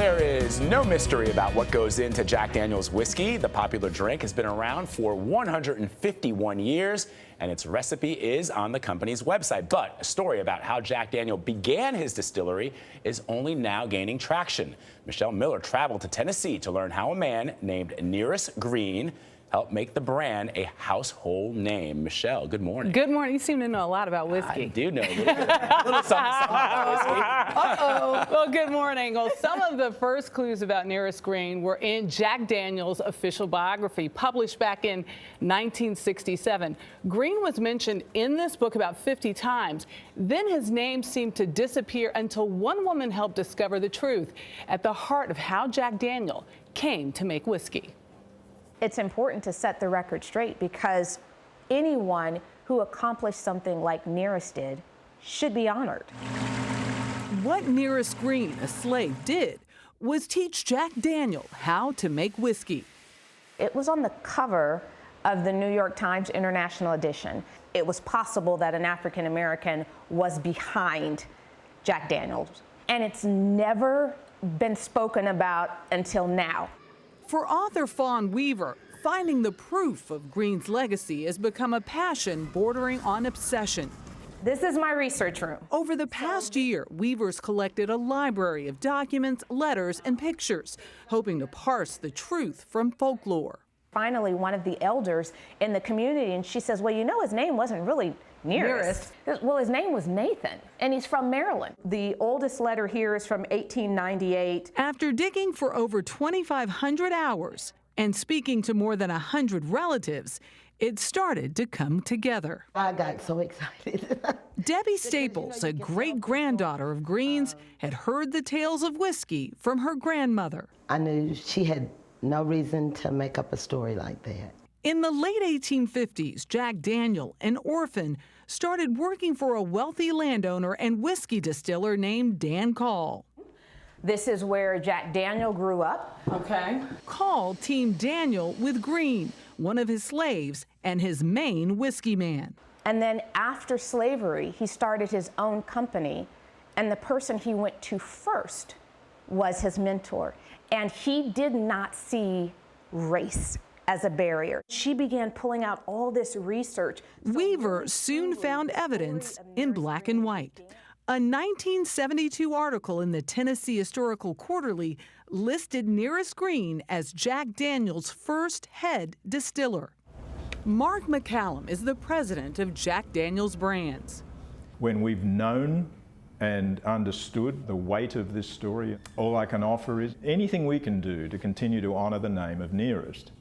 There is no mystery about what goes into Jack Daniel's whiskey. The popular drink has been around for 151 years, and its recipe is on the company's website. But a story about how Jack Daniel began his distillery is only now gaining traction. Michelle Miller traveled to Tennessee to learn how a man named Nearest Green helped make the brand a household name. Michelle, good morning. Good morning. You seem to know a lot about whiskey. I do know a little bit. A little something about whiskey. Uh-oh. Well, good morning. Well, some of the first clues about Nearest Green were in Jack Daniel's official biography, published back in 1967. Green was mentioned in this book about 50 times. Then his name seemed to disappear until one woman helped discover the truth at the heart of how Jack Daniel came to make whiskey. It's important to set the record straight because anyone who accomplished something like Nearest did should be honored. What Nearest Green, a slave, did was teach Jack Daniel how to make whiskey. It was on the cover of the New York Times International Edition. It was possible that an African American was behind Jack Daniels, and it's never been spoken about until now. For author Fawn Weaver, finding the proof of Green's legacy has become a passion bordering on obsession. This is my research room. Over the past year, Weaver's collected a library of documents, letters, and pictures, hoping to parse the truth from folklore. Finally, one of the elders in the community, and she says, well, you know, his name wasn't really Nearest. Well, his name was Nathan, and he's from Maryland. The oldest letter here is from 1898. After digging for over 2,500 hours and speaking to more than 100 relatives, it started to come together. I got so excited. Debbie Staples, a great-granddaughter of Green's, had heard the tales of whiskey from her grandmother. I knew she had no reason to make up a story like that. In the late 1850s, Jack Daniel, an orphan, started working for a wealthy landowner and whiskey distiller named Dan Call. This is where Jack Daniel grew up. Okay. Call teamed Daniel with Green, one of his slaves and his main whiskey man. And then after slavery, he started his own company, and the person he went to first was his mentor. And he did not see race as a barrier. She began pulling out all this research. Weaver soon found evidence in black and white. A 1972 article in the Tennessee Historical Quarterly listed Nearest Green as Jack Daniel's first head distiller. Mark McCallum is the president of Jack Daniel's Brands. When we've known and understood the weight of this story, all I can offer is anything we can do to continue to honor the name of Nearest,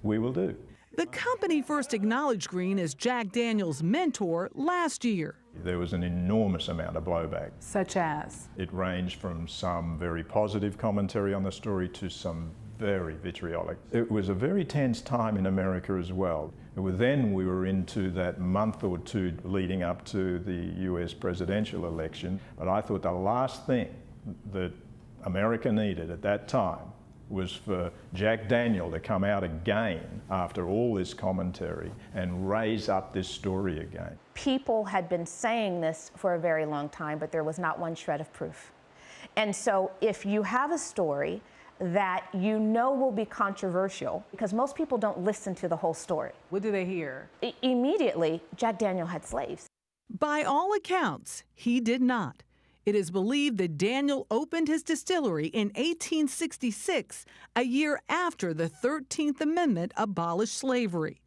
we will do. The company first acknowledged Green as Jack Daniel's mentor last year. There was an enormous amount of blowback. Such as? It ranged from some very positive commentary on the story to some very vitriolic. It was a very tense time in America as well. Then we were into that month or two leading up to the US presidential election. But I thought the last thing that America needed at that time was for Jack Daniel to come out again after all this commentary and raise up this story again. People had been saying this for a very long time, but there was not one shred of proof. And so if you have a story that you know will be controversial, because most people don't listen to the whole story. What do they hear? Immediately, Jack Daniel had slaves. By all accounts, he did not. It is believed that Daniel opened his distillery in 1866, a year after the 13th Amendment abolished slavery.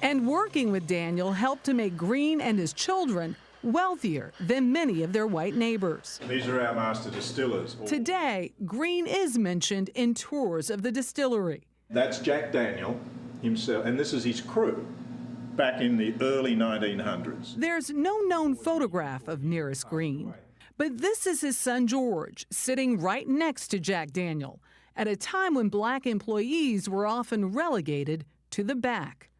And working with Daniel helped to make Green and his children wealthier than many of their white neighbors. These are our master distillers. Today, Green is mentioned in tours of the distillery. That's Jack Daniel himself, and this is his crew back in the early 1900s. There's no known photograph of Nearest Green, but this is his son George sitting right next to Jack Daniel at a time when black employees were often relegated to the back.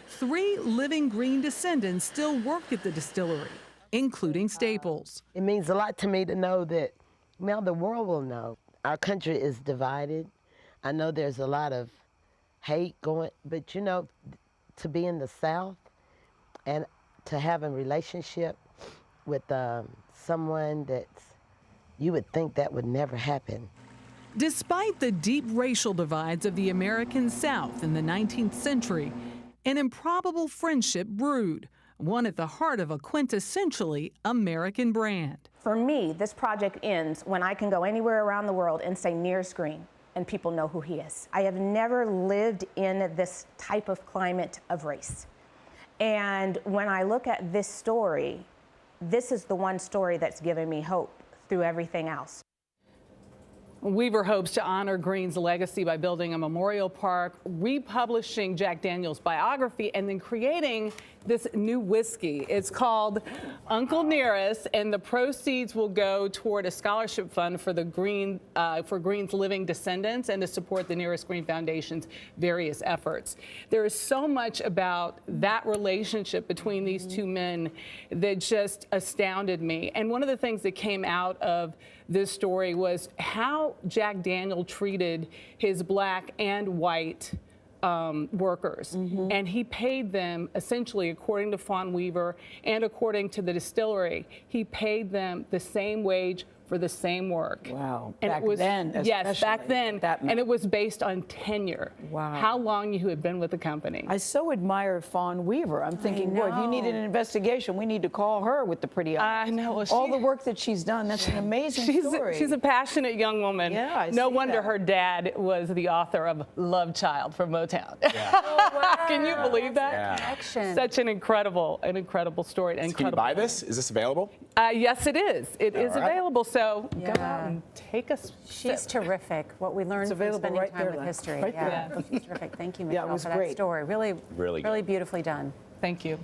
3 living Green descendants still work at the distillery, including Staples. It means a lot to me to know that now the world will know. Our country is divided. I know there's a lot of hate going, but you know, to be in the South and to have a relationship with someone that's, you would think that would never happen. Despite the deep racial divides of the American South in the 19th century, an improbable friendship brewed, one at the heart of a quintessentially American brand. For me, this project ends when I can go anywhere around the world and say Nearest Green, and people know who he is. I have never lived in this type of climate of race. And when I look at this story, this is the one story that's given me hope through everything else. Weaver hopes to honor Green's legacy by building a memorial park, republishing Jack Daniel's biography, and then creating this new whiskey. It's called Uncle Nearest, and the proceeds will go toward a scholarship fund for the Green's living descendants and to support the Nearest Green Foundation's various efforts. There is so much about that relationship between these two men that just astounded me. And one of the things that came out of this story was how Jack Daniel treated his black and white workers. And he paid them essentially, according to Fawn Weaver and according to the distillery, he paid them the same wage for the same work. Wow. And Back it was, then, yes, back especially, then. that And it was based on tenure. Wow. How long you had been with the company. I so admire Fawn Weaver. I'm thinking, boy, if you needed an investigation, we need to call her with the pretty eyes. I know. Well, All the work that she's done, that's an amazing story. She's a passionate young woman. Yeah, I no see wonder that. her dad was the author of Love Child from Motown. Can you believe that? Yeah. Such an incredible story. Can you Incredible. buy this? Is this available? Yes, it is. It is All right. available. So go Yeah. out and take a She's sip. terrific. What we learned from available spending right time there, with Lex. history. Right Yeah, there. she's terrific. Thank you, Yeah, it Michelle, was for that great. story. Really, Really good. really beautifully done. Thank you.